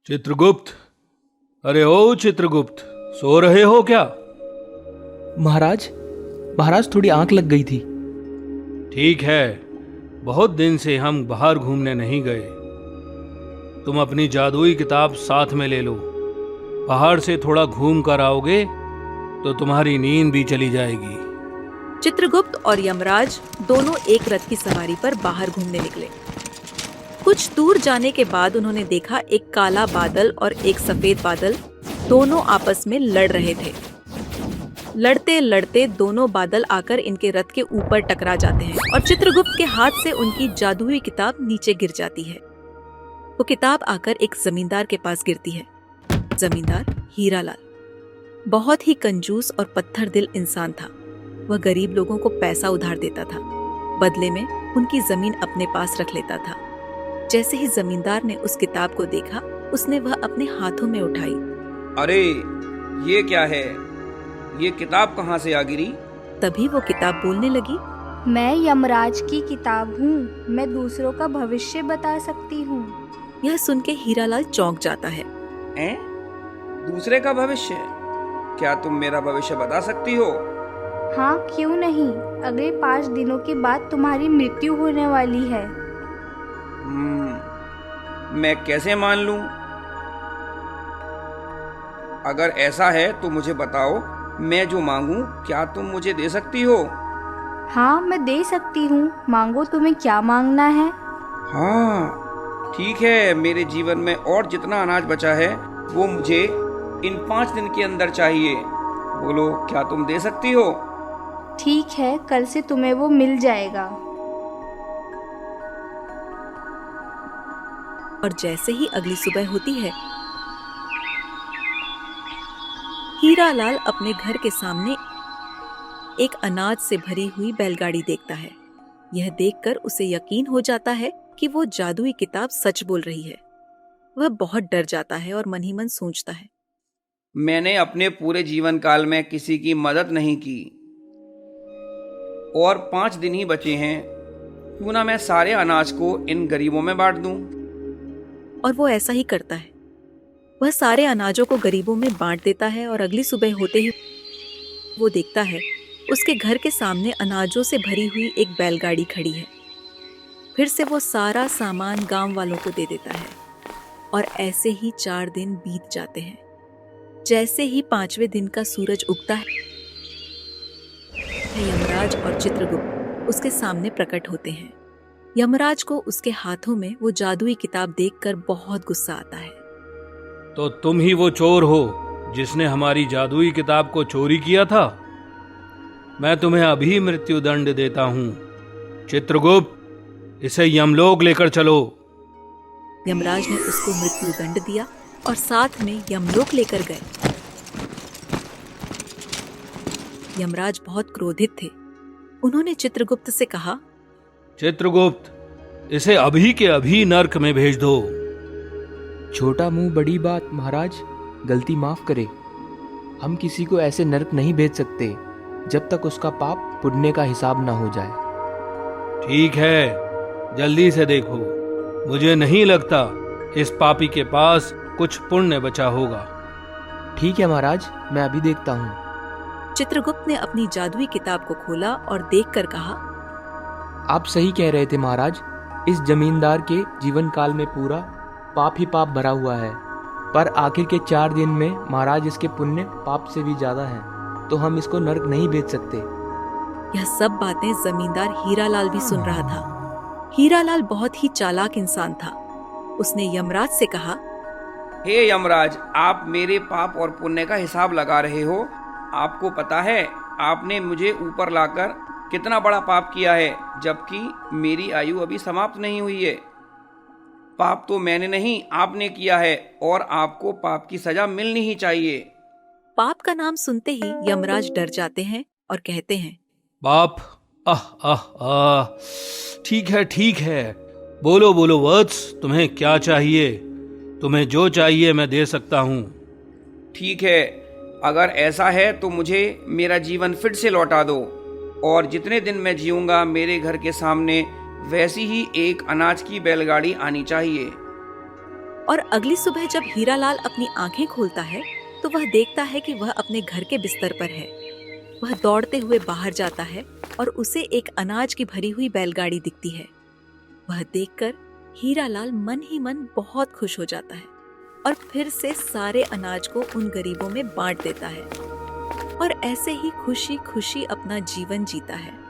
चित्रगुप्त, अरे ओ चित्रगुप्त, सो रहे हो क्या? महाराज महाराज थोड़ी आंख लग गई थी। ठीक है, बहुत दिन से हम बाहर घूमने नहीं गए। तुम अपनी जादुई किताब साथ में ले लो। पहाड़ से थोड़ा घूम कर आओगे तो तुम्हारी नींद भी चली जाएगी। चित्रगुप्त और यमराज दोनों एक रथ की सवारी पर बाहर घूमने निकले। कुछ दूर जाने के बाद उन्होंने देखा एक काला बादल और एक सफेद बादल दोनों आपस में लड़ रहे थे। लड़ते लड़ते दोनों बादल आकर इनके रथ के ऊपर टकरा जाते हैं और चित्रगुप्त के हाथ से उनकी जादुई किताब नीचे गिर जाती है। वो किताब आकर एक जमींदार के पास गिरती है। जमींदार हीरालाल बहुत ही कंजूस और पत्थर दिल इंसान था। वह गरीब लोगों को पैसा उधार देता था, बदले में उनकी जमीन अपने पास रख लेता था। जैसे ही जमींदार ने उस किताब को देखा, उसने वह अपने हाथों में उठाई। अरे ये क्या है? ये किताब कहाँ से आ गिरी? तभी वो किताब बोलने लगी। मैं यमराज की किताब हूँ, मैं दूसरों का भविष्य बता सकती हूँ। यह सुन के हीरालाल चौंक जाता है। हैं? दूसरे का भविष्य? क्या तुम मेरा भविष्य बता सकती हो? हाँ, क्यों नहीं। अगले 5 दिनों के बाद तुम्हारी मृत्यु होने वाली है। मैं कैसे मान लूं? अगर ऐसा है तो मुझे बताओ, मैं जो मांगूं क्या तुम मुझे दे सकती हो? हाँ, मैं दे सकती हूँ। मांगो, तुम्हें क्या मांगना है? हाँ ठीक है, मेरे जीवन में और जितना अनाज बचा है वो मुझे इन 5 दिन के अंदर चाहिए। बोलो, क्या तुम दे सकती हो? ठीक है, कल से तुम्हें वो मिल जाएगा। और जैसे ही अगली सुबह होती है, हीरालाल अपने घर के सामने एक अनाज से भरी हुई बैलगाड़ी देखता है। यह देखकर उसे यकीन हो जाता है कि वो जादुई किताब सच बोल रही है। वह बहुत डर जाता है और मन ही मन सोचता है, मैंने अपने पूरे जीवन काल में किसी की मदद नहीं की और 5 दिन ही बचे हैं। क्यों ना मैं सारे अनाज को इन गरीबों में बांट दूं? और वो ऐसा ही करता है। वह सारे अनाजों को गरीबों में बांट देता है और अगली सुबह होते ही वो देखता है उसके घर के सामने अनाजों से भरी हुई एक बैलगाड़ी खड़ी है। फिर से वो सारा सामान गांव वालों को दे देता है और ऐसे ही 4 दिन बीत जाते हैं। जैसे ही 5वें दिन का सूरज उगता है, यमराज और चित्रगुप्त उसके सामने प्रकट होते हैं। यमराज को उसके हाथों में वो जादुई किताब देखकर बहुत गुस्सा आता है। तो तुम ही वो चोर हो जिसने हमारी जादुई किताब को चोरी किया था? मैं तुम्हें अभी मृत्यु दंड देता हूँ। चित्रगुप्त, इसे यमलोक लेकर चलो। यमराज ने उसको मृत्यु दंड दिया और साथ में यमलोक लेकर गए। यमराज बहुत क्रोधित थे। उन्होंने चित्रगुप्त से कहा, चित्रगुप्त, इसे अभी के अभी नर्क में भेज दो। छोटा मुंह बड़ी बात महाराज, गलती माफ करे। हम किसी को ऐसे नरक नहीं भेज सकते जब तक उसका पाप पुण्य का हिसाब ना हो जाए। ठीक है, जल्दी से देखो। मुझे नहीं लगता इस पापी के पास कुछ पुण्य बचा होगा। ठीक है महाराज, मैं अभी देखता हूँ। चित्रगुप्त ने अपनी जादुई किताब को खोला और देखकर कहा, आप सही कह रहे थे महाराज। इस जमींदार के जीवन काल में पूरा पाप ही पाप भरा हुआ है, पर आखिर के 4 दिन में महाराज इसके पुण्य पाप से भी ज्यादा हैं, तो हम इसको नरक नहीं भेज सकते। यह सब बातें जमींदार हीरालाल भी सुन रहा था। हीरालाल बहुत ही चालाक इंसान था। उसने यमराज से कहा, हे यमराज, आप मेरे पाप और पुण्य का हिसाब लगा रहे हो। आपको पता है आपने मुझे ऊपर लाकर कितना बड़ा पाप किया है, जबकि मेरी आयु अभी समाप्त नहीं हुई है। पाप तो मैंने नहीं, आपने किया है और आपको पाप की सजा मिलनी ही चाहिए। पाप का नाम सुनते ही यमराज डर जाते हैं और कहते हैं, बाप, आह आह आह, ठीक है, बोलो बोलो वत्स, तुम्हें क्या चाहिए? तुम्हें जो चाहिए मैं दे सकता हूँ। ठीक है, अगर ऐसा है तो मुझे मेरा जीवन फिर से लौटा दो और जितने दिन मैं जीऊंगा मेरे घर के सामने वैसी ही एक अनाज की बैलगाड़ी आनी चाहिए। और अगली सुबह जब हीरालाल अपनी आंखें खोलता है तो वह देखता है कि वह अपने घर के बिस्तर पर है। वह दौड़ते हुए बाहर जाता है और उसे एक अनाज की भरी हुई बैलगाड़ी दिखती है। वह देखकर हीरालाल मन ही मन बहुत खुश हो जाता है और फिर से सारे अनाज को उन गरीबों में बांट देता है और ऐसे ही खुशी खुशी अपना जीवन जीता है।